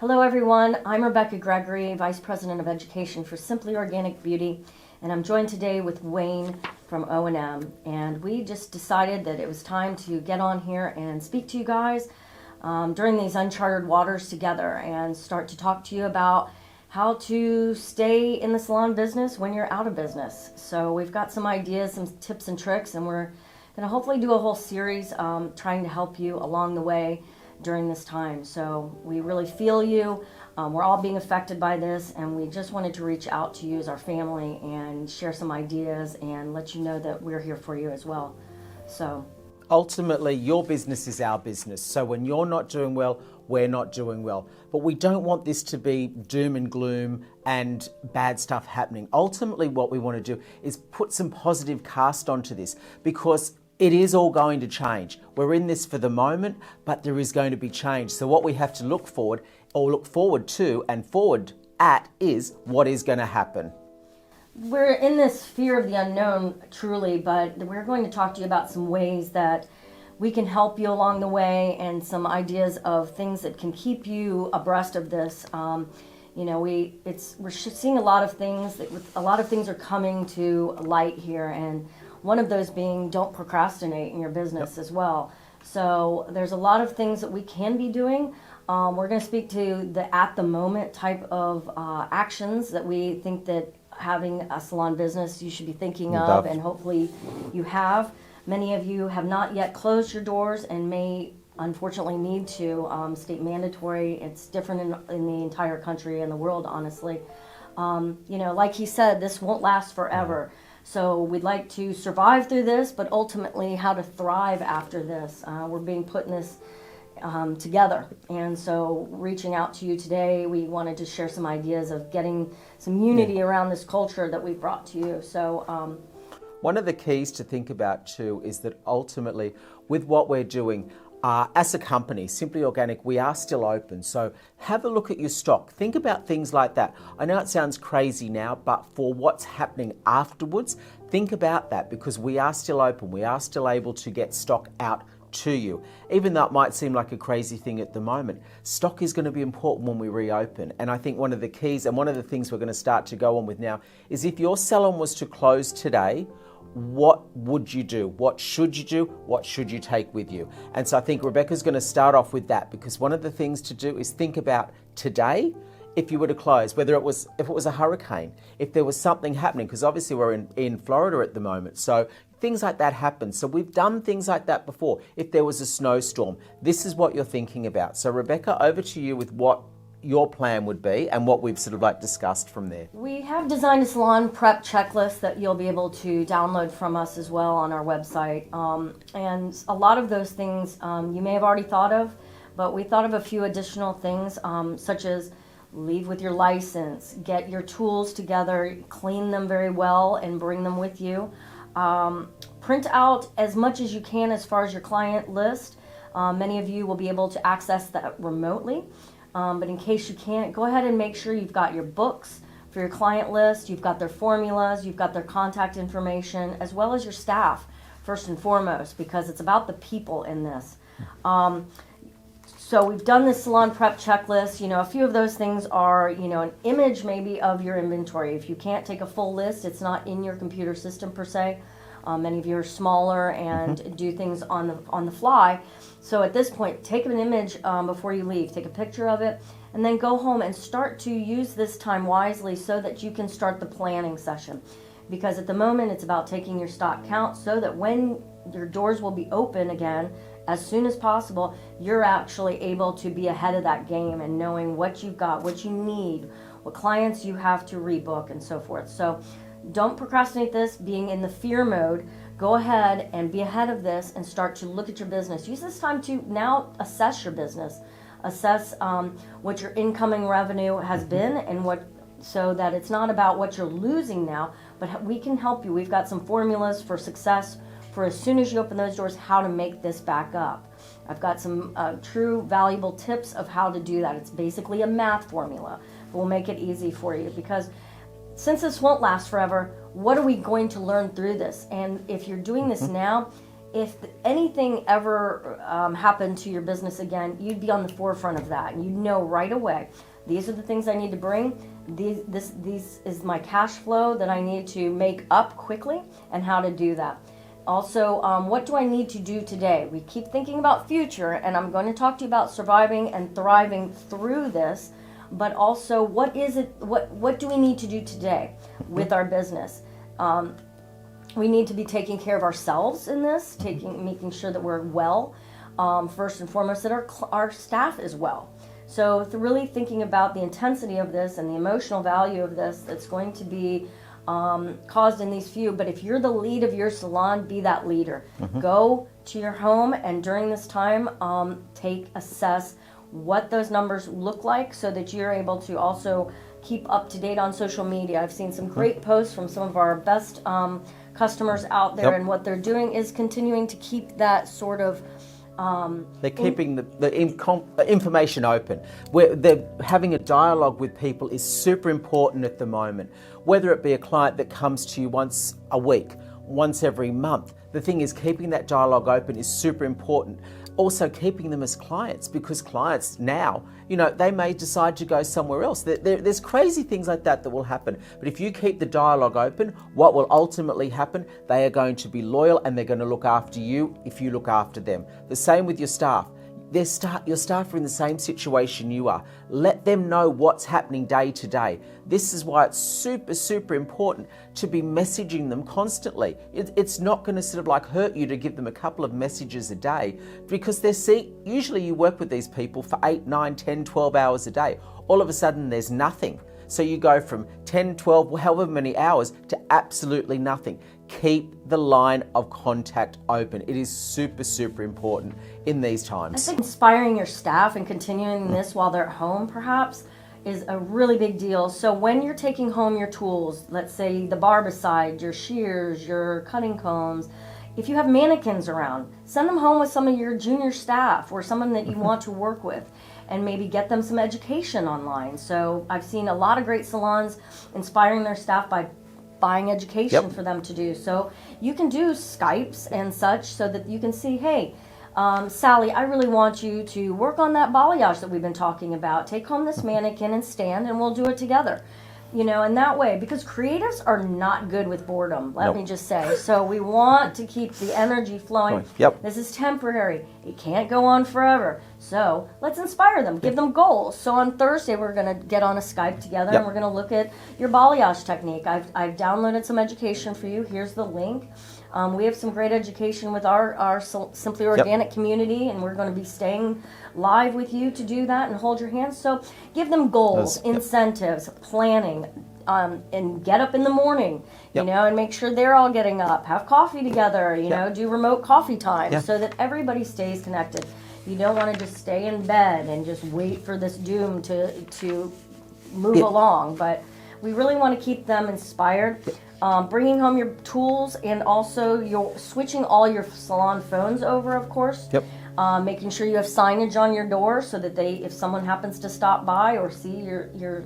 Hello everyone, I'm Rebecca Gregory, Vice President of Education for Simply Organic Beauty, and I'm joined today with Wayne from O&M, and we just decided that it was time to get on here and speak to you guys during these uncharted waters together and start to talk to you about how to stay in the salon business when you're out of business. So we've got some ideas, some tips and tricks, and we're going to hopefully do a whole series trying to help you along the way during this time. So we really feel you. We're all being affected by this, and we just wanted to reach out to you as our family and share some ideas and let you know that we're here for you as well. So ultimately, your business is our business. So when you're not doing well, we're not doing well. But we don't want this to be doom and gloom and bad stuff happening. Ultimately, what we want to do is put some positive cast onto this, because it is all going to change. We're in this for the moment, but there is going to be change. So what we have to look forward to and forward at is what is going to happen. We're in this fear of the unknown, truly, but we're going to talk to you about some ways that we can help you along the way and some ideas of things that can keep you abreast of this. We're seeing a lot of things. A lot of things are coming to light here, and one of those being don't procrastinate in your business as well. So there's a lot of things that we can be doing. We're going to speak to the at the moment type of actions that we think that having a salon business you should be thinking of, and hopefully you have. Many of you have not yet closed your doors and may unfortunately need to. State mandatory. It's different in the entire country and the world, honestly. Like he said, this won't last forever. So we'd like to survive through this, but ultimately how to thrive after this. We're being put in this together. And so reaching out to you today, we wanted to share some ideas of getting some unity around this culture that we've brought to you. So one of the keys to think about too is that ultimately with what we're doing, as a company, Simply Organic, we are still open. So have a look at your stock. Think about things like that. I know it sounds crazy now, but for what's happening afterwards, think about that, because we are still open. We are still able to get stock out to you. Even though it might seem like a crazy thing at the moment, stock is going to be important when we reopen. And I think one of the keys and one of the things we're going to start to go on with now is if your salon was to close today, what would you do? What should you do? What should you take with you? And so I think Rebecca's going to start off with that, because one of the things to do is think about today, if you were to close, if it was a hurricane, if there was something happening, because obviously we're in Florida at the moment. So things like that happen. So we've done things like that before. If there was a snowstorm, this is what you're thinking about. So Rebecca, over to you with what your plan would be and what we've sort of like discussed from there. we have designed a salon prep checklist that you'll be able to download from us as well on our website. And a lot of those things you may have already thought of, but we thought of a few additional things, such as leave with your license, get your tools together, clean them very well and bring them with you. Print out as much as you can as far as your client list. Many of you will be able to access that remotely. But in case you can't, go ahead and make sure you've got your books for your client list, you've got their formulas, you've got their contact information, as well as your staff, first and foremost, because it's about the people in this. So we've done this salon prep checklist. A few of those things are, an image maybe of your inventory. If you can't take a full list, it's not in your computer system per se. Many of you are smaller and do things on the fly. So at this point, take an image before you leave. Take a picture of it, and then go home and start to use this time wisely so that you can start the planning session. Because at the moment, it's about taking your stock count so that when your doors will be open again, as soon as possible, you're actually able to be ahead of that game and knowing what you've got, what you need, what clients you have to rebook, and so forth. So don't procrastinate this, being in the fear mode. Go ahead and be ahead of this and start to look at your business. Use this time to now assess your business. Assess what your incoming revenue has been, and so that it's not about what you're losing now, but we can help you. We've got some formulas for success for as soon as you open those doors, how to make this back up. I've got some true valuable tips of how to do that. It's basically a math formula, but we'll make it easy for you, because since this won't last forever, what are we going to learn through this? And if you're doing this now, if anything ever happened to your business again, you'd be on the forefront of that, and you'd know right away, these are the things I need to bring. This is my cash flow that I need to make up quickly, and how to do that. Also, what do I need to do today? We keep thinking about future, and I'm going to talk to you about surviving and thriving through this, but also what do we need to do today with our business? We need to be taking care of ourselves in this, making sure that we're well, first and foremost, that our staff is well. So really thinking about the intensity of this and the emotional value of this that's going to be caused in these few. But if you're the lead of your salon, be that leader. Go to your home, and during this time, assess what those numbers look like, so that you're able to also keep up to date on social media. I've seen some great posts from some of our best customers out there, and what they're doing is continuing to keep that sort of they're keeping the information open. They're having a dialogue with people is super important at the moment. Whether it be a client that comes to you once a week, once every month, the thing is keeping that dialogue open is super important. Also keeping them as clients, because clients now, they may decide to go somewhere else. There's crazy things like that will happen. But if you keep the dialogue open, what will ultimately happen, they are going to be loyal, and they're going to look after you if you look after them. The same with your staff. Your staff are in the same situation you are. Let them know what's happening day to day. This is why it's super, super important to be messaging them constantly. It's not going to sort of like hurt you to give them a couple of messages a day, because usually you work with these people for 8, 9, 10, 12 hours a day. All of a sudden there's nothing. So you go from 10, 12, however many hours to absolutely nothing. Keep the line of contact open. It is super, super important in these times. I think inspiring your staff and continuing this while they're at home perhaps is a really big deal. So when you're taking home your tools, let's say the barbicide, your shears, your cutting combs, if you have mannequins around, send them home with some of your junior staff or someone that you want to work with, and maybe get them some education online. So I've seen a lot of great salons inspiring their staff by buying education for them to do. So you can do Skypes and such, so that you can see, hey, Sally, I really want you to work on that balayage that we've been talking about. Take home this mannequin and stand, and we'll do it together. In that way, because creatives are not good with boredom, let me just say. So we want to keep the energy flowing. This is temporary. It can't go on forever. So let's inspire them, give them goals. So on Thursday, we're going to get on a Skype together, and we're going to look at your balayage technique. I've downloaded some education for you. Here's the link. We have some great education with our Simply Organic community, and we're going to be staying live with you to do that and hold your hands. So give them goals, incentives, planning, and get up in the morning, and make sure they're all getting up. Have coffee together, do remote coffee time so that everybody stays connected. You don't want to just stay in bed and just wait for this doom to move along, but we really want to keep them inspired. Bringing home your tools, and also you're switching all your salon phones over, of course. Making sure you have signage on your door, so that if someone happens to stop by or see your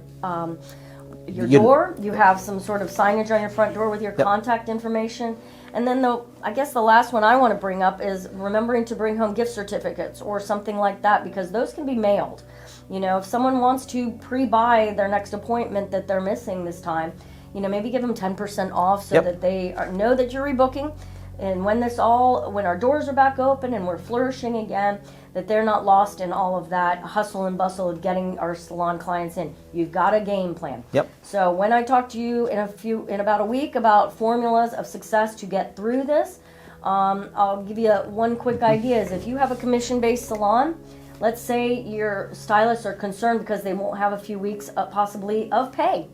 door, you have some sort of signage on your front door with your contact information. And then I guess the last one I want to bring up is remembering to bring home gift certificates or something like that, because those can be mailed. If someone wants to pre-buy their next appointment that they're missing this time, maybe give them 10% off, so that they know that you're rebooking. And when our doors are back open and we're flourishing again, that they're not lost in all of that hustle and bustle of getting our salon clients in. You've got a game plan. So when I talk to you in about a week about formulas of success to get through this, I'll give you one quick idea. Is if you have a commission-based salon, let's say your stylists are concerned because they won't have a few weeks possibly of pay.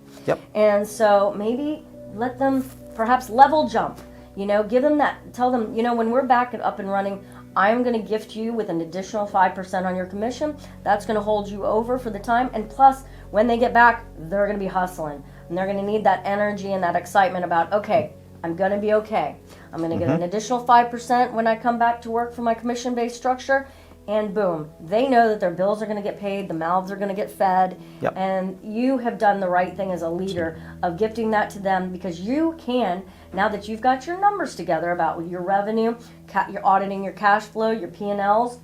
And so maybe let them perhaps level jump. Give them that. Tell them, when we're back and up and running, I'm going to gift you with an additional 5% on your commission. That's going to hold you over for the time. And plus, when they get back, they're going to be hustling. And they're going to need that energy and that excitement about, okay, I'm going to be okay. I'm going to get an additional 5% when I come back to work for my commission-based structure. and boom, they know that their bills are going to get paid, the mouths are going to get fed, Yep. and you have done the right thing as a leader of gifting that to them, because you can, now that you've got your numbers together about your revenue, you're auditing your cash flow, your P&Ls,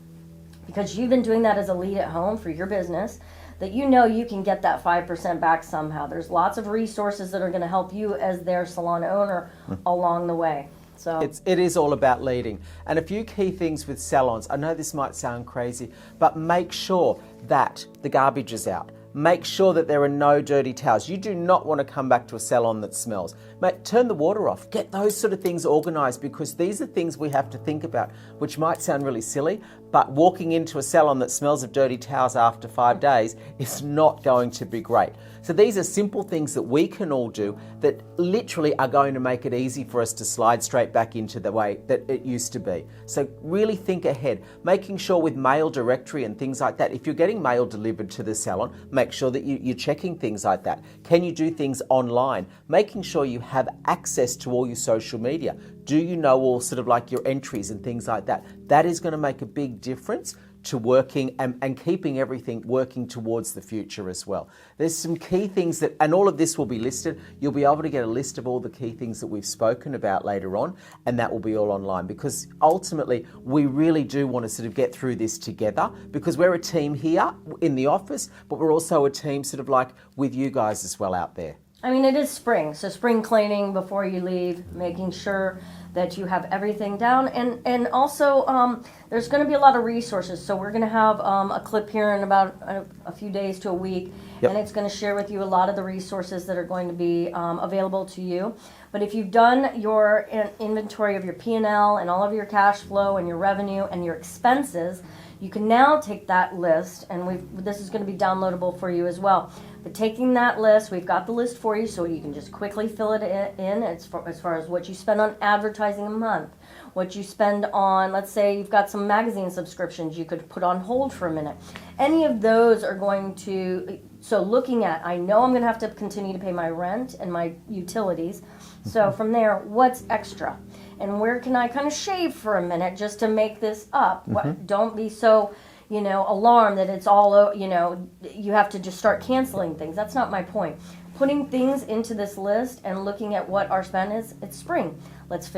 because you've been doing that as a lead at home for your business, that you know you can get that 5% back somehow. There's lots of resources that are going to help you as their salon owner along the way. So It is all about leading. And a few key things with salons. I know this might sound crazy, but make sure that the garbage is out. Make sure that there are no dirty towels. You do not want to come back to a salon that smells. Mate, turn the water off. Get those sort of things organized, because these are things we have to think about, which might sound really silly, but walking into a salon that smells of dirty towels after 5 days is not going to be great. So these are simple things that we can all do that literally are going to make it easy for us to slide straight back into the way that it used to be. So really think ahead, making sure with mail directory and things like that, if you're getting mail delivered to the salon, make sure that you're checking things like that. Can you do things online? Making sure you have access to all your social media. Do you know all sort of like your entries and things like that? That is going to make a big difference to working and keeping everything working towards the future as well. There's some key things that, and all of this will be listed. You'll be able to get a list of all the key things that we've spoken about later on, and that will be all online, because ultimately we really do want to sort of get through this together, because we're a team here in the office, but we're also a team sort of like with you guys as well out there. I mean, it is spring, so spring cleaning before you leave, making sure that you have everything down, and also there's going to be a lot of resources. So we're going to have a clip here in about a few days to a week, Yep. and it's going to share with you a lot of the resources that are going to be available to you. But if you've done your inventory of your P&L and all of your cash flow and your revenue and your expenses, you can now take that list, and this is going to be downloadable for you as well. But taking that list, we've got the list for you, so you can just quickly fill it in as far as what you spend on advertising a month, what you spend on, let's say you've got some magazine subscriptions you could put on hold for a minute. Any of those are going to, so looking at, I know I'm going to have to continue to pay my rent and my utilities, so from there, what's extra? And where can I kind of shave for a minute just to make this up? Don't be so, alarmed that it's all, you have to just start canceling things. That's not my point. Putting things into this list and looking at what our spend is, it's spring. Let's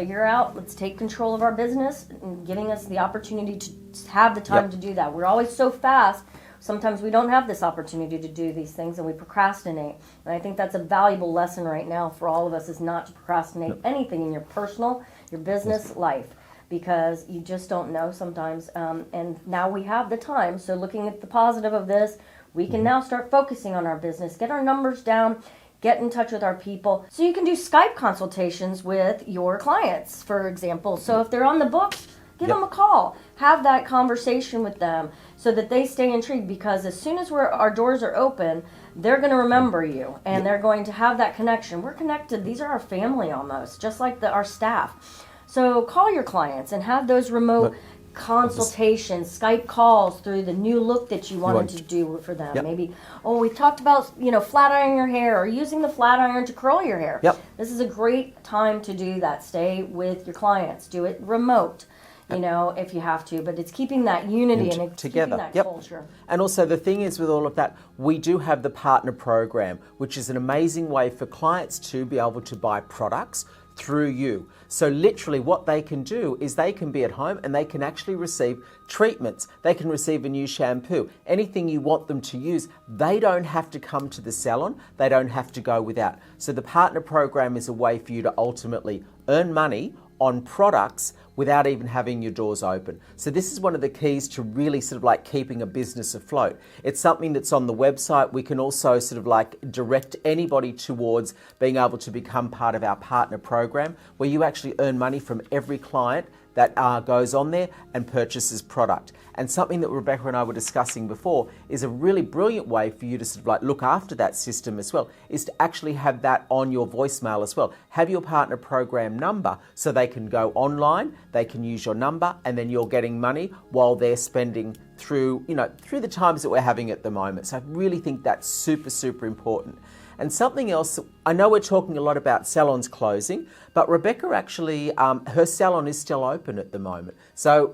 take control of our business and giving us the opportunity to have the time Yep. to do that. We're always so fast. Sometimes we don't have this opportunity to do these things, and we procrastinate. And I think that's a valuable lesson right now for all of us, is not to procrastinate anything in your personal, your business life, because you just don't know sometimes. And now we have the time. So looking at the positive of this, we can now start focusing on our business, get our numbers down, get in touch with our people. So you can do Skype consultations with your clients, for example. So if they're on the books, give Yep. them a call. Have that conversation with them so that they stay intrigued, because as soon as our doors are open, they're going to remember you, and they're going to have that connection. We're connected. These are our family almost, just like our staff. So call your clients and have those remote consultations, Skype calls through the new look that you wanted to do for them. Yep. Maybe, we talked about, flat ironing your hair, or using the flat iron to curl your hair. Yep. This is a great time to do that. Stay with your clients. Do it remote, if you have to. But it's keeping that unity and it's together. keeping that Yep. culture. And also the thing is, with all of that, we do have the partner program, which is an amazing way for clients to be able to buy products through you. So literally what they can do is they can be at home and they can actually receive treatments. They can receive a new shampoo, anything you want them to use. They don't have to come to the salon. They don't have to go without. So the partner program is a way for you to ultimately earn money on products without even having your doors open. So this is one of the keys to really sort of like keeping a business afloat. It's something that's on the website. We can also sort of like direct anybody towards being able to become part of our partner program, where you actually earn money from every client that goes on there and purchases product. And something that Rebecca and I were discussing before is a really brilliant way for you to sort of like look after that system as well, is to actually have that on your voicemail as well. Have your partner program number so they can go online, they can use your number, and then you're getting money while they're spending through the times that we're having at the moment. So I really think that's super, super important. And something else, I know we're talking a lot about salons closing, but Rebecca actually, her salon is still open at the moment. So,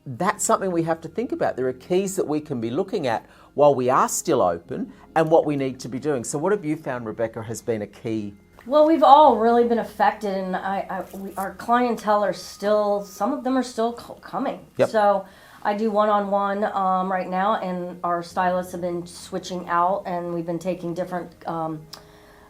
that's something we have to think about. There are keys that we can be looking at while we are still open and what we need to be doing. So what have you found, Rebecca, has been a key? Well, we've all really been affected, and our clientele are still, some of them are still coming. Yep. So I do one-on-one right now, and our stylists have been switching out, and we've been taking different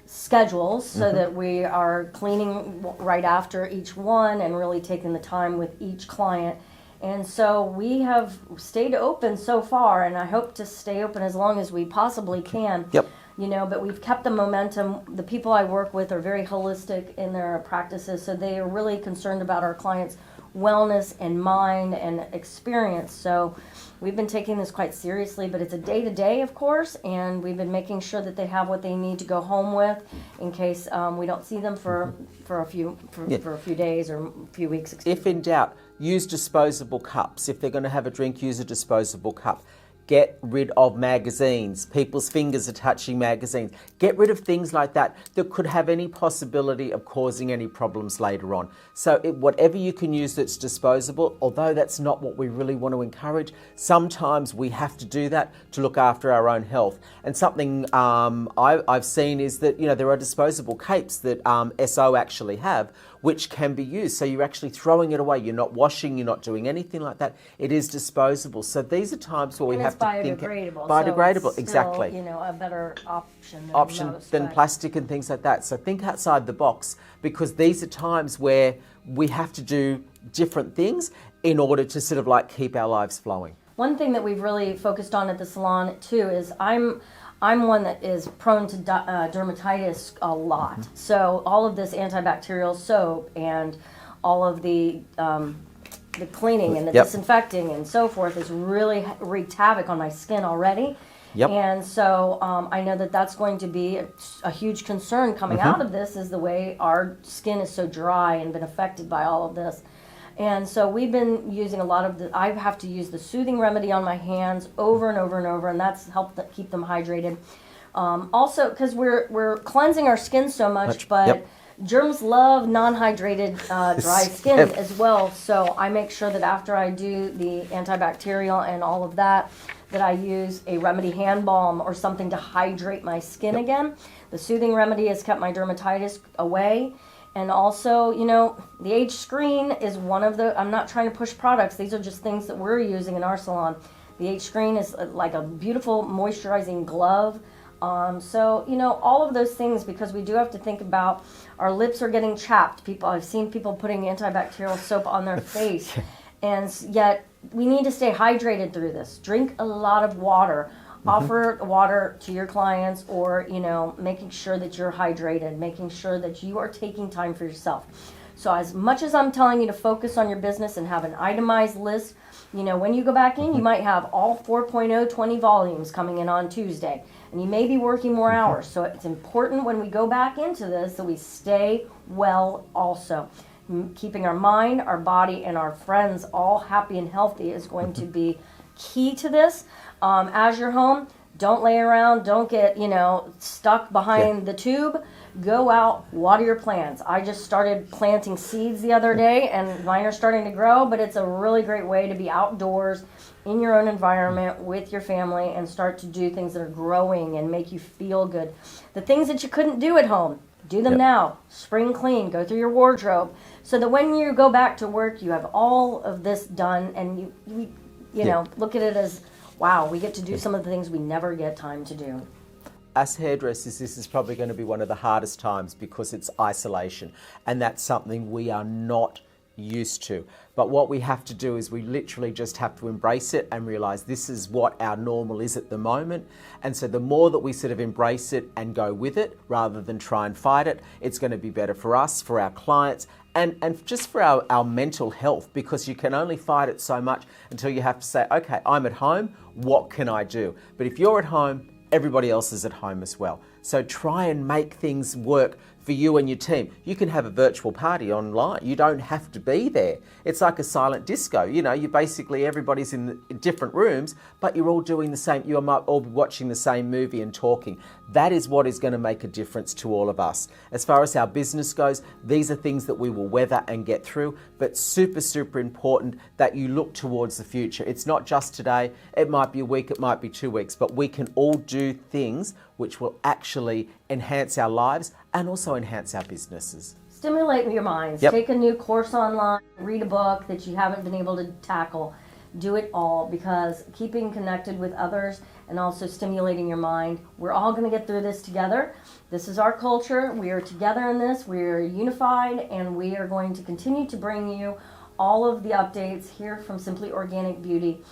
schedules so that we are cleaning right after each one and really taking the time with each client. And so we have stayed open so far, and I hope to stay open as long as we possibly can. Yep. But we've kept the momentum. The people I work with are very holistic in their practices, so they are really concerned about our clients' wellness and mind and experience. So we've been taking this quite seriously, but it's a day-to-day, of course, and we've been making sure that they have what they need to go home with in case we don't see them for a few days or a few weeks. If in doubt, use disposable cups. If they're going to have a drink, use a disposable cup. Get rid of magazines. People's fingers are touching magazines. Get rid of things like that could have any possibility of causing any problems later on. So whatever you can use that's disposable, although that's not what we really want to encourage, sometimes we have to do that to look after our own health. And something I've seen is that, there are disposable capes that SO actually have, which can be used. So you're actually throwing it away. You're not washing, you're not doing anything like that. It is disposable. So these are times where we have to think... biodegradable. Biodegradable, so it's exactly. Still, a better option than most, plastic and things like that. So think outside the box, because these are times where we have to do different things in order to sort of keep our lives flowing. One thing that we've really focused on at the salon too is I'm one that is prone to dermatitis a lot. So all of this antibacterial soap and all of the cleaning and the disinfecting and so forth has really wreaked havoc on my skin already. Yep. And so I know that that's going to be a huge concern coming out of this, is the way our skin is so dry and been affected by all of this. And so we've been using a lot of I have to use the soothing remedy on my hands over and over and over, and that's helped keep them hydrated. Also, because we're cleansing our skin so much, but germs love non-hydrated dry skin as well. So I make sure that after I do the antibacterial and all of that I use a remedy hand balm or something to hydrate my skin again. The soothing remedy has kept my dermatitis away. And also, the age screen is one of I'm not trying to push products. These are just things that we're using in our salon. The age screen is like a beautiful moisturizing glove. So, all of those things, because we do have to think about our lips are getting chapped. I've seen people putting antibacterial soap on their face. And yet we need to stay hydrated through this. Drink a lot of water. Offer water to your clients, or making sure that you're hydrated, making sure that you are taking time for yourself. So as much as I'm telling you to focus on your business and have an itemized list, when you go back in, you might have all 20 volumes coming in on Tuesday, and you may be working more hours. So it's important when we go back into this that we stay well also. Keeping our mind, our body, and our friends all happy and healthy is going to be key to this. As you're home, don't lay around, don't get, stuck behind the tube. Go out, water your plants. I just started planting seeds the other day, and mine are starting to grow, but it's a really great way to be outdoors in your own environment with your family and start to do things that are growing and make you feel good. The things that you couldn't do at home, do them now. Spring clean, go through your wardrobe, so that when you go back to work, you have all of this done, and you know, look at it as, wow, we get to do some of the things we never get time to do. As hairdressers, this is probably going to be one of the hardest times because it's isolation, and that's something we are not used to. But what we have to do is we literally just have to embrace it and realize this is what our normal is at the moment. And so the more that we sort of embrace it and go with it rather than try and fight it, it's going to be better for us, for our clients, and just for our mental health, because you can only fight it so much until you have to say, okay, I'm at home, what can I do? But if you're at home, everybody else is at home as well. So try and make things work for you and your team. You can have a virtual party online. You don't have to be there. It's like a silent disco. You know, you basically, everybody's in different rooms, but you're all doing the same. You might all be watching the same movie and talking. That is what is going to make a difference to all of us. As far as our business goes, these are things that we will weather and get through, but super, super important that you look towards the future. It's not just today. It might be a week, it might be 2 weeks, but we can all do things which will actually enhance our lives and also enhance our businesses. Stimulate your minds. Yep. Take a new course online, read a book that you haven't been able to tackle. Do it all, because keeping connected with others and also stimulating your mind, we're all going to get through this together. This is our culture. We are together in this. We are unified, and we are going to continue to bring you all of the updates here from Simply Organic Beauty.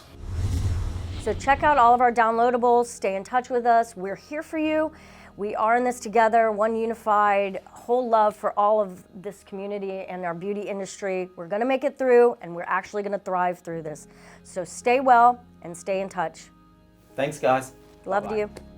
So check out all of our downloadables. Stay in touch with us. We're here for you. We are in this together, one unified, whole love for all of this community and our beauty industry. We're going to make it through, and we're actually going to thrive through this. So stay well and stay in touch. Thanks, guys. Love to Bye-bye. you.